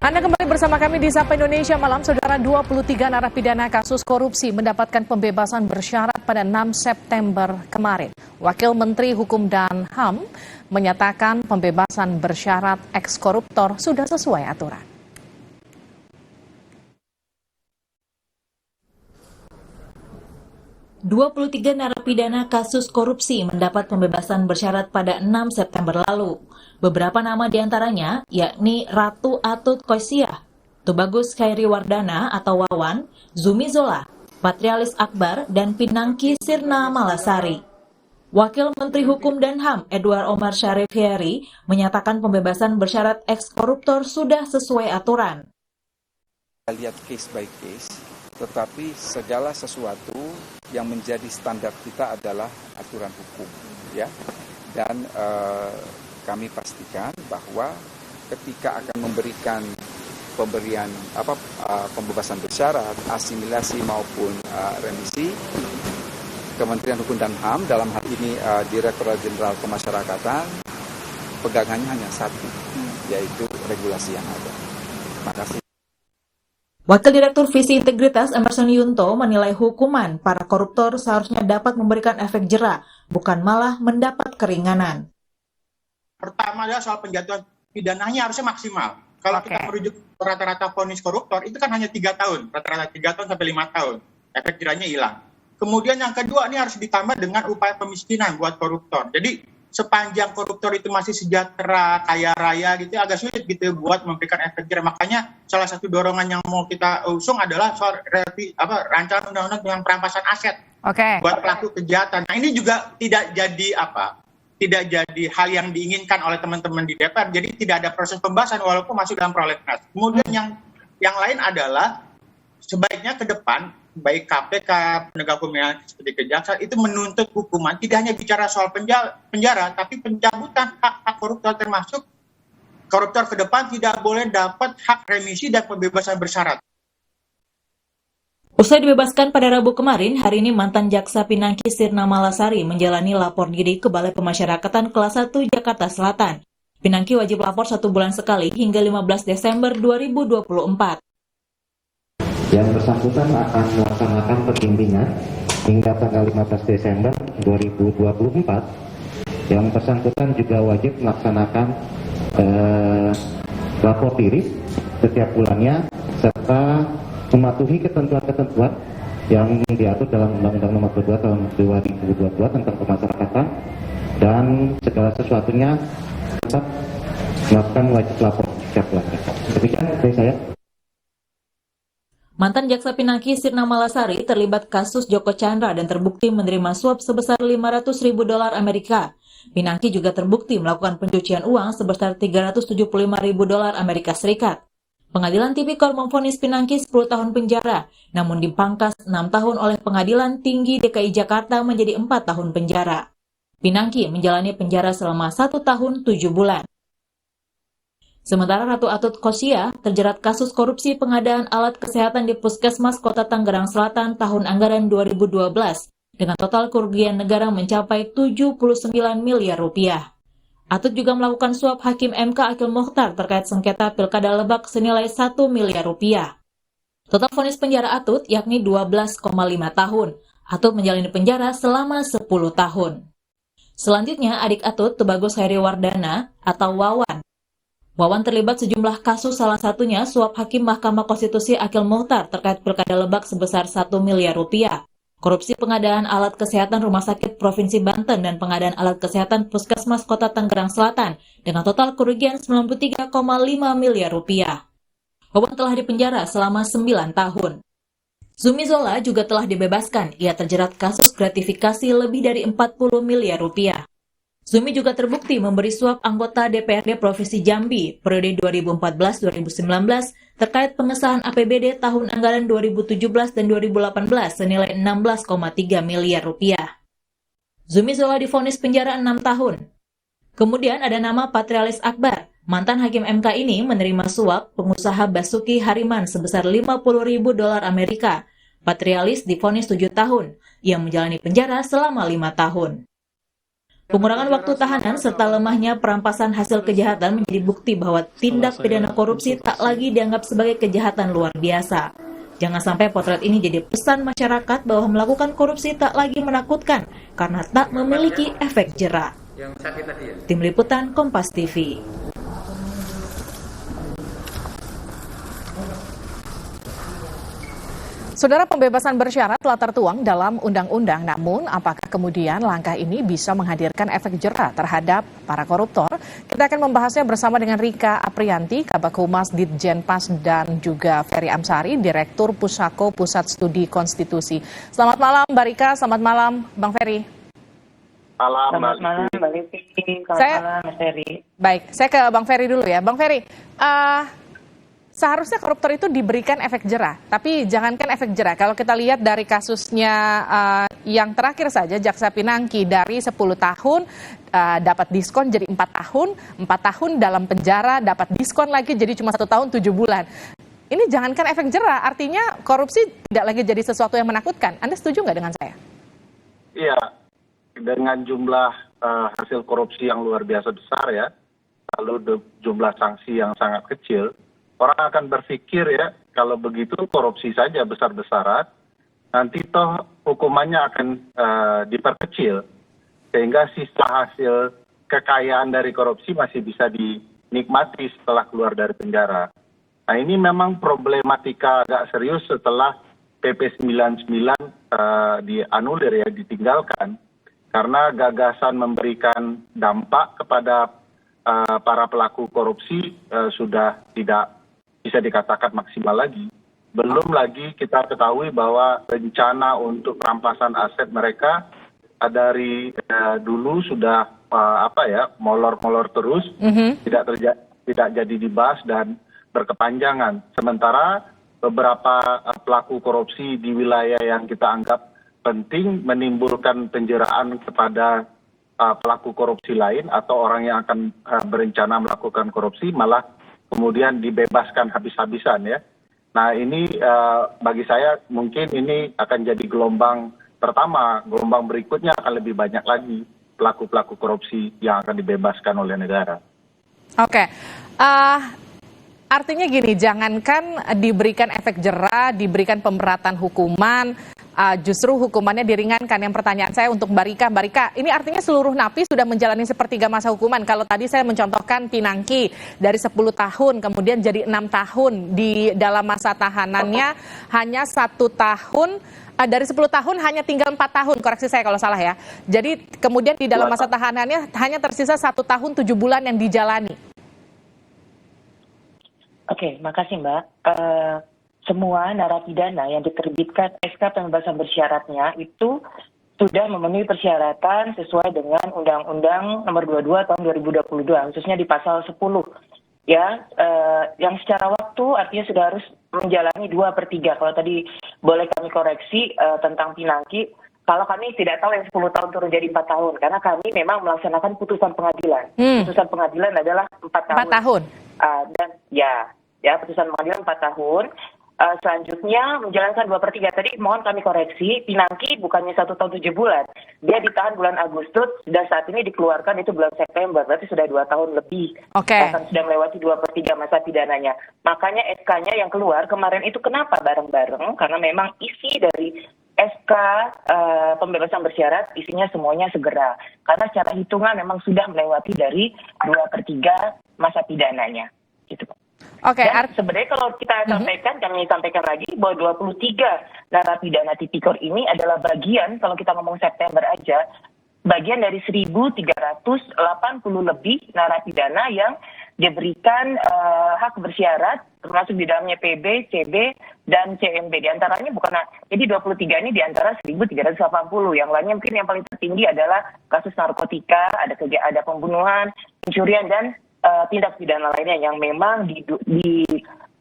Anda kembali bersama kami di Sapa Indonesia Malam. Saudara, 23 narapidana kasus korupsi mendapatkan pembebasan bersyarat pada 6 September kemarin. Wakil Menteri Hukum dan HAM menyatakan pembebasan bersyarat eks-koruptor sudah sesuai aturan. "23 narapidana kasus korupsi mendapat pembebasan bersyarat pada 6 September lalu. Beberapa nama diantaranya yakni Ratu Atut Qoyziah, Tubagus Khairi Wardana atau Wawan, Zumi Zola, Patrialis Akbar, dan Pinangki Sirna Malasari. Wakil Menteri Hukum dan HAM Edward Omar Syarif Hiyari menyatakan pembebasan bersyarat eks-koruptor sudah sesuai aturan. Lihat case by case, tetapi segala sesuatu yang menjadi standar kita adalah aturan hukum, ya. Dan kami pastikan bahwa ketika akan memberikan pembebasan bersyarat, asimilasi maupun remisi, Kementerian Hukum dan HAM dalam hal ini Direktorat Jenderal Pemasyarakatan pegangannya hanya satu, yaitu regulasi yang ada. Terima kasih. Wakil Direktur Visi Integritas Emerson Yunto menilai hukuman para koruptor seharusnya dapat memberikan efek jera, bukan malah mendapat keringanan. Pertama adalah soal penjatuhan pidananya harusnya maksimal. Kalau kita merujuk rata-rata vonis koruptor itu kan hanya 3 tahun, rata-rata 3 tahun sampai 5 tahun. Efek jerahnya hilang. Kemudian yang kedua ini harus ditambah dengan upaya pemiskinan buat koruptor. Jadi sepanjang koruptor itu masih sejahtera, kaya raya gitu, agak sulit gitu buat memberikan efek jerah. Makanya salah satu dorongan yang mau kita usung adalah soal rancangan undang-undang dengan perampasan aset buat pelaku kejahatan. Nah ini juga tidak jadi hal yang diinginkan oleh teman-teman di DPR. Jadi tidak ada proses pembahasan walaupun masuk dalam prolegnas. Kemudian yang lain adalah sebaiknya ke depan baik KPK, penegak hukum yang seperti kejaksaan itu menuntut hukuman tidak hanya bicara soal penjara, tapi pencabutan hak-hak koruptor, termasuk koruptor ke depan tidak boleh dapat hak remisi dan pembebasan bersyarat. Usai dibebaskan pada Rabu kemarin, hari ini mantan Jaksa Pinangki Sirna Malasari menjalani lapor diri ke Balai Pemasyarakatan Kelas 1 Jakarta Selatan. Pinangki wajib lapor 1 bulan sekali hingga 15 Desember 2024. Yang bersangkutan akan melaksanakan perbimbingan hingga tanggal 15 Desember 2024. Yang bersangkutan juga wajib melaksanakan lapor diri setiap bulannya serta mematuhi ketentuan-ketentuan yang diatur dalam Undang-Undang Nomor 2 Tahun 2022 tentang pemasyarakatan, dan segala sesuatunya tetap melakukan wajib lapor setiap bulannya. Demikian dari saya. Mantan Jaksa Pinangki Sirna Malasari terlibat kasus Joko Chandra dan terbukti menerima suap sebesar $500.000 Amerika. Pinangki juga terbukti melakukan pencucian uang sebesar $375.000 Amerika Serikat. Pengadilan Tipikor memvonis Pinangki 10 tahun penjara, namun dipangkas 6 tahun oleh Pengadilan Tinggi DKI Jakarta menjadi 4 tahun penjara. Pinangki menjalani penjara selama 1 tahun 7 bulan. Sementara Ratu Atut Qoyziah terjerat kasus korupsi pengadaan alat kesehatan di Puskesmas Kota Tangerang Selatan tahun anggaran 2012 dengan total kerugian negara mencapai Rp79 miliar. Atut juga melakukan suap Hakim MK Akil Mokhtar terkait sengketa Pilkada Lebak senilai Rp1 miliar. Total vonis penjara Atut yakni 12,5 tahun. Atut menjalani penjara selama 10 tahun. Selanjutnya adik Atut, Tubagus Khairi Wardana atau Wawan. Wawan terlibat sejumlah kasus, salah satunya suap Hakim Mahkamah Konstitusi Akil Mokhtar terkait Pilkada Lebak sebesar Rp1 miliar. Korupsi pengadaan alat kesehatan Rumah Sakit Provinsi Banten dan pengadaan alat kesehatan Puskesmas Kota Tangerang Selatan dengan total kerugian Rp93,5 miliar. Wawan telah dipenjara selama 9 tahun. Zumi Zola juga telah dibebaskan. Ia terjerat kasus gratifikasi lebih dari Rp40 miliar. Zumi juga terbukti memberi suap anggota DPRD Provinsi Jambi periode 2014-2019 terkait pengesahan APBD tahun anggaran 2017 dan 2018 senilai Rp16,3 miliar. Zumi Zola divonis penjara 6 tahun. Kemudian ada nama Patrialis Akbar. Mantan Hakim MK ini menerima suap pengusaha Basuki Hariman sebesar $50.000 Amerika. Patrialis divonis 7 tahun. Ia menjalani penjara selama 5 tahun. Pengurangan waktu tahanan serta lemahnya perampasan hasil kejahatan menjadi bukti bahwa tindak pidana korupsi tak lagi dianggap sebagai kejahatan luar biasa. Jangan sampai potret ini jadi pesan masyarakat bahwa melakukan korupsi tak lagi menakutkan karena tak memiliki efek jera. Tim Liputan Kompas TV. Saudara, pembebasan bersyarat telah tertuang dalam undang-undang, namun apakah kemudian langkah ini bisa menghadirkan efek jera terhadap para koruptor? Kita akan membahasnya bersama dengan Rika Aprianti, Kabag Humas Ditjenpas, dan juga Ferry Amsari, Direktur Pusako Pusat Studi Konstitusi. Selamat malam Mbak Rika, selamat malam Bang Ferry. Selamat malam Mbak Livi, selamat malam Mas Ferry. Baik, saya ke Bang Ferry dulu ya. Bang Ferry, seharusnya koruptor itu diberikan efek jera, tapi jangankan efek jera. Kalau kita lihat dari kasusnya yang terakhir saja, Jaksa Pinangki dari 10 tahun dapat diskon jadi 4 tahun, 4 tahun dalam penjara dapat diskon lagi jadi cuma 1 tahun 7 bulan. Ini jangankan efek jera, artinya korupsi tidak lagi jadi sesuatu yang menakutkan. Anda setuju nggak dengan saya? Iya, dengan jumlah hasil korupsi yang luar biasa besar ya, lalu jumlah sanksi yang sangat kecil, orang akan berpikir ya, kalau begitu korupsi saja besar-besaran, nanti toh hukumannya akan diperkecil. Sehingga sisa hasil kekayaan dari korupsi masih bisa dinikmati setelah keluar dari penjara. Nah ini memang problematika agak serius setelah PP 99 dianulir ya, ditinggalkan. Karena gagasan memberikan dampak kepada para pelaku korupsi sudah tidak bisa dikatakan maksimal lagi. Belum lagi kita ketahui bahwa rencana untuk perampasan aset mereka dari dulu sudah molor-molor terus, tidak jadi dibahas dan berkepanjangan. Sementara beberapa pelaku korupsi di wilayah yang kita anggap penting menimbulkan penjeraan kepada pelaku korupsi lain atau orang yang akan berencana melakukan korupsi malah kemudian dibebaskan habis-habisan ya. Nah ini bagi saya mungkin ini akan jadi gelombang pertama, gelombang berikutnya akan lebih banyak lagi pelaku-pelaku korupsi yang akan dibebaskan oleh negara. Oke, artinya gini, jangankan diberikan efek jera, diberikan pemberatan hukuman, justru hukumannya diringankan. Yang pertanyaan saya untuk Mbak Rika, ini artinya seluruh napi sudah menjalani sepertiga masa hukuman. Kalau tadi saya mencontohkan Pinangki dari 10 tahun, kemudian jadi 6 tahun di dalam masa tahanannya hanya 1 tahun, dari 10 tahun hanya tinggal 4 tahun, koreksi saya kalau salah ya. Jadi kemudian di dalam masa tahanannya hanya tersisa 1 tahun 7 bulan yang dijalani. Oke, makasih Mbak. Semua narapidana yang diterbitkan SK pembebasan bersyaratnya itu sudah memenuhi persyaratan sesuai dengan Undang-Undang Nomor 22 Tahun 2022, khususnya di pasal 10. Ya, yang secara waktu artinya sudah harus menjalani 2/3. Kalau tadi boleh kami koreksi tentang Pinangki, kalau kami tidak tahu yang 10 tahun turun jadi 4 tahun, karena kami memang melaksanakan putusan pengadilan. Putusan pengadilan adalah 4 tahun. 4 tahun. Dan ya putusan pengadilan 4 tahun. Selanjutnya menjalankan 2/3. Tadi mohon kami koreksi, Pinangki bukannya 1 tahun 7 bulan. Dia ditahan bulan Agustus dan saat ini dikeluarkan itu bulan September. Berarti sudah 2 tahun lebih. Bahkan sudah melewati 2/3 masa pidananya. Makanya SK-nya yang keluar kemarin itu kenapa bareng-bareng? Karena memang isi dari SK pembebasan bersyarat isinya semuanya segera. Karena secara hitungan memang sudah melewati dari 2/3 masa pidananya. Gitu Pak. Oke, dan sebenarnya kalau kita kami sampaikan lagi bahwa 23 narapidana tipikor ini adalah bagian, kalau kita ngomong September aja, bagian dari 1.380 lebih narapidana yang diberikan hak bersyarat, termasuk di dalamnya PB, CB, dan CMB. Di antaranya jadi 23 ini di antara 1.380. Yang lainnya mungkin yang paling tertinggi adalah kasus narkotika, ada pembunuhan, pencurian, dan tindak pidana lainnya yang memang di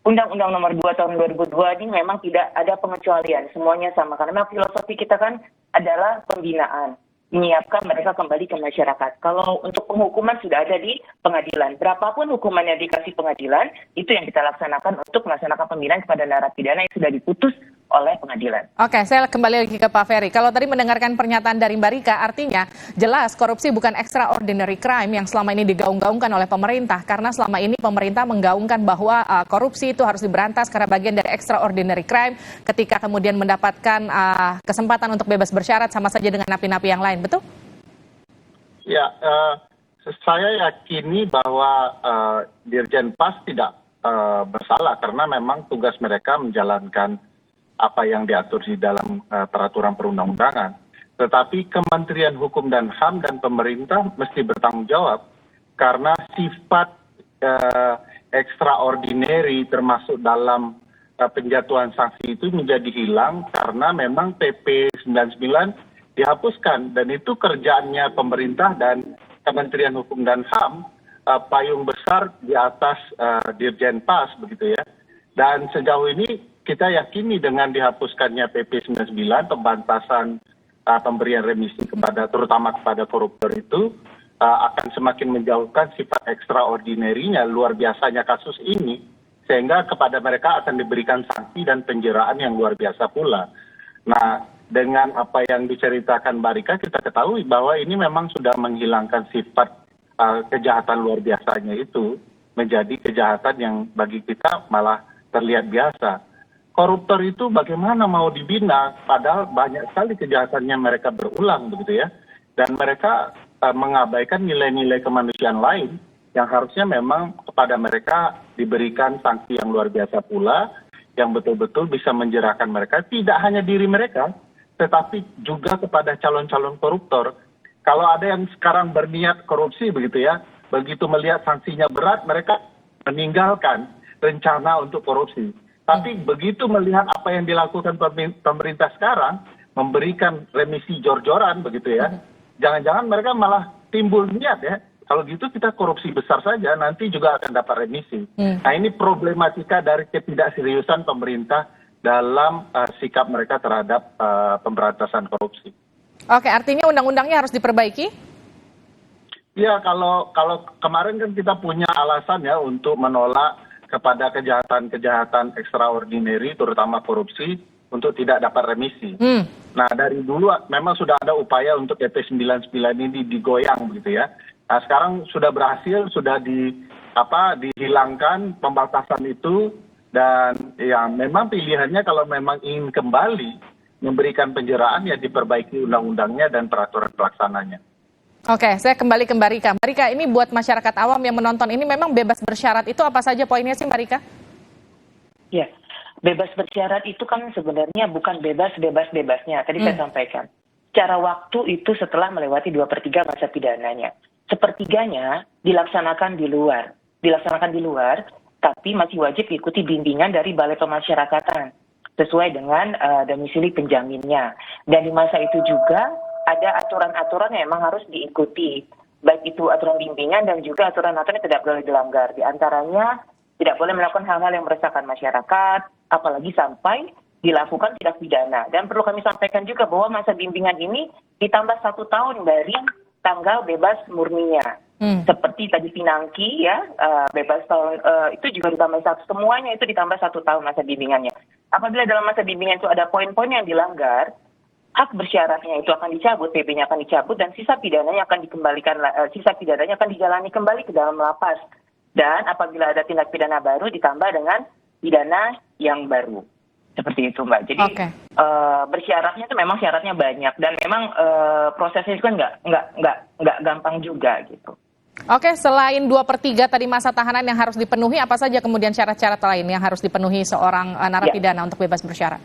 Undang-Undang Nomor 2 Tahun 2002 ini memang tidak ada pengecualian, semuanya sama. Karena memang filosofi kita kan adalah pembinaan, menyiapkan mereka kembali ke masyarakat. Kalau untuk penghukuman sudah ada di pengadilan, berapapun hukuman yang dikasih pengadilan, itu yang kita laksanakan untuk melaksanakan pembinaan kepada narapidana yang sudah diputus oleh pengadilan. Oke, saya kembali lagi ke Pak Ferry. Kalau tadi mendengarkan pernyataan dari Mbak Rika, artinya jelas korupsi bukan extraordinary crime yang selama ini digaung-gaungkan oleh pemerintah. Karena selama ini pemerintah menggaungkan bahwa korupsi itu harus diberantas karena bagian dari extraordinary crime. Ketika kemudian mendapatkan kesempatan untuk bebas bersyarat sama saja dengan napi-napi yang lain, betul? Ya, saya yakini bahwa Dirjen Pas tidak bersalah karena memang tugas mereka menjalankan apa yang diatur di dalam peraturan perundang-undangan. Tetapi Kementerian Hukum dan HAM dan pemerintah mesti bertanggung jawab karena sifat extraordinary termasuk dalam penjatuhan sanksi itu menjadi hilang karena memang PP 99 dihapuskan dan itu kerjaannya pemerintah dan Kementerian Hukum dan HAM payung besar di atas Dirjen Pas begitu ya. Dan sejauh ini kita yakini dengan dihapuskannya PP 99 pembantasan pemberian remisi terutama kepada koruptor itu akan semakin menjauhkan sifat extraordinary-nya luar biasanya kasus ini sehingga kepada mereka akan diberikan sanksi dan penjeraan yang luar biasa pula. Nah, dengan apa yang diceritakan Mbak Rika kita ketahui bahwa ini memang sudah menghilangkan sifat kejahatan luar biasanya itu menjadi kejahatan yang bagi kita malah terlihat biasa. Koruptor itu bagaimana mau dibina padahal banyak sekali kejahatannya mereka berulang begitu ya. Dan mereka mengabaikan nilai-nilai kemanusiaan lain yang harusnya memang kepada mereka diberikan sanksi yang luar biasa pula yang betul-betul bisa menjerahkan mereka tidak hanya diri mereka tetapi juga kepada calon-calon koruptor. Kalau ada yang sekarang berniat korupsi begitu ya, begitu melihat sanksinya berat mereka meninggalkan rencana untuk korupsi. Tapi begitu melihat apa yang dilakukan pemerintah sekarang, memberikan remisi jor-joran begitu ya, jangan-jangan mereka malah timbul niat ya, kalau gitu kita korupsi besar saja, nanti juga akan dapat remisi. Nah ini problematika dari ketidakseriusan pemerintah dalam sikap mereka terhadap pemberantasan korupsi. Oke, artinya undang-undangnya harus diperbaiki? Ya, kalau kemarin kan kita punya alasan ya untuk menolak kepada kejahatan-kejahatan extraordinary, terutama korupsi, untuk tidak dapat remisi. Nah, dari dulu memang sudah ada upaya untuk PP 99 ini digoyang, begitu ya. Nah, sekarang sudah berhasil, sudah dihilangkan pembatasan itu, dan ya memang pilihannya kalau memang ingin kembali memberikan penjeraan, ya diperbaiki undang-undangnya dan peraturan pelaksananya. Oke, saya kembali ke Mbak Rika. Mbak Rika, ini buat masyarakat awam yang menonton ini memang bebas bersyarat itu apa saja poinnya sih Mbak Rika? Ya, bebas bersyarat itu kan sebenarnya bukan bebas-bebasnya. Tadi saya sampaikan. Secara waktu itu setelah melewati 2/3 masa pidananya. Sepertiganya dilaksanakan di luar. Tapi masih wajib ikuti bimbingan dari Balai Pemasyarakatan sesuai dengan domisili penjaminnya. Dan di masa itu juga ada aturan-aturan yang memang harus diikuti, baik itu aturan bimbingan dan juga aturan-aturan yang tidak boleh dilanggar. Di antaranya tidak boleh melakukan hal-hal yang meresahkan masyarakat, apalagi sampai dilakukan tindak pidana. Dan perlu kami sampaikan juga bahwa masa bimbingan ini ditambah 1 tahun dari tanggal bebas murninya. Seperti tadi Pinangki ya, bebas tahun itu juga ditambah semuanya itu ditambah 1 tahun masa bimbingannya. Apabila dalam masa bimbingan itu ada poin-poin yang dilanggar, hak bersyaratnya itu akan dicabut, PP-nya akan dicabut, dan sisa pidananya akan dikembalikan, sisa pidananya akan dijalani kembali ke dalam lapas. Dan apabila ada tindak pidana baru ditambah dengan pidana yang baru. Seperti itu Mbak. Jadi bersyaratnya itu memang syaratnya banyak dan memang prosesnya itu kan nggak gampang juga gitu. Oke, selain 2/3 tadi masa tahanan yang harus dipenuhi, apa saja kemudian syarat-syarat lain yang harus dipenuhi seorang narapidana untuk bebas bersyarat?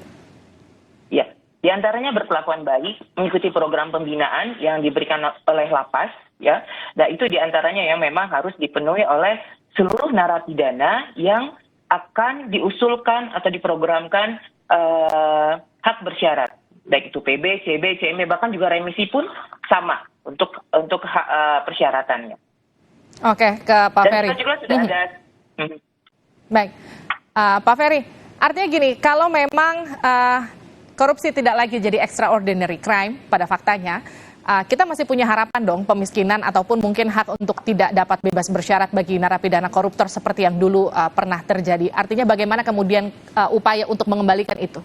Ya. Di antaranya berkelakuan baik, mengikuti program pembinaan yang diberikan oleh lapas, ya. Nah itu di antaranya yang memang harus dipenuhi oleh seluruh narapidana yang akan diusulkan atau diprogramkan hak bersyarat, baik itu PB, CB, CMB, bahkan juga remisi pun sama untuk persyaratannya. Oke, ke Pak Ferry. Dan juga sudah ada. Baik, Pak Ferry, artinya gini, kalau memang korupsi tidak lagi jadi extraordinary crime pada faktanya, kita masih punya harapan dong pemiskinan ataupun mungkin hak untuk tidak dapat bebas bersyarat bagi narapidana koruptor seperti yang dulu pernah terjadi. Artinya bagaimana kemudian upaya untuk mengembalikan itu?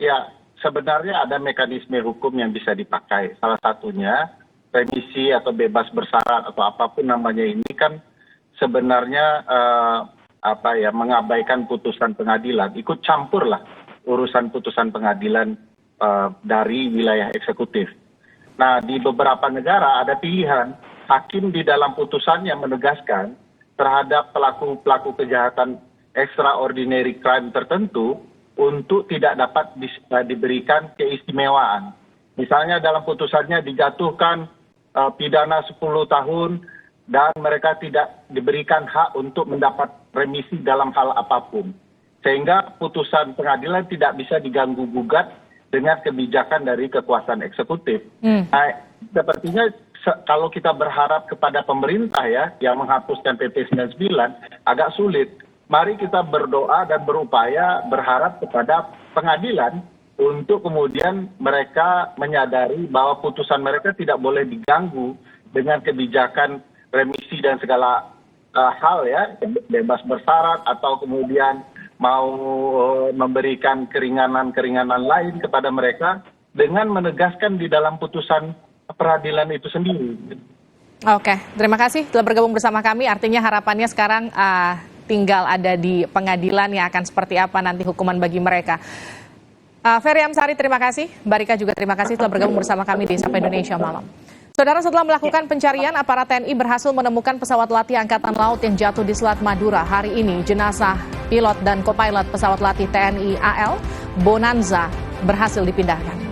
Ya, sebenarnya ada mekanisme hukum yang bisa dipakai. Salah satunya remisi atau bebas bersyarat atau apapun namanya ini kan sebenarnya mengabaikan putusan pengadilan, ikut campur lah urusan putusan pengadilan dari wilayah eksekutif. Nah, di beberapa negara ada pilihan hakim di dalam putusannya menegaskan terhadap pelaku kejahatan extraordinary crime tertentu untuk tidak dapat diberikan keistimewaan. Misalnya dalam putusannya dijatuhkan pidana 10 tahun dan mereka tidak diberikan hak untuk mendapat remisi dalam hal apapun. Sehingga putusan pengadilan tidak bisa diganggu-gugat dengan kebijakan dari kekuasaan eksekutif. Nah, sepertinya kalau kita berharap kepada pemerintah ya yang menghapuskan PP 99 agak sulit. Mari kita berdoa dan berupaya berharap kepada pengadilan untuk kemudian mereka menyadari bahwa putusan mereka tidak boleh diganggu dengan kebijakan remisi dan segala hal ya, bebas bersyarat atau kemudian mau memberikan keringanan-keringanan lain kepada mereka dengan menegaskan di dalam putusan peradilan itu sendiri. Oke, terima kasih telah bergabung bersama kami. Artinya harapannya sekarang tinggal ada di pengadilan yang akan seperti apa nanti hukuman bagi mereka. Ferry Amsari, terima kasih. Mbak Rika juga terima kasih telah bergabung bersama kami di Sapa Indonesia Malam. Saudara, setelah melakukan pencarian, aparat TNI berhasil menemukan pesawat latih Angkatan Laut yang jatuh di Selat Madura. Hari ini, jenazah pilot dan kopilot pesawat latih TNI AL Bonanza berhasil dipindahkan.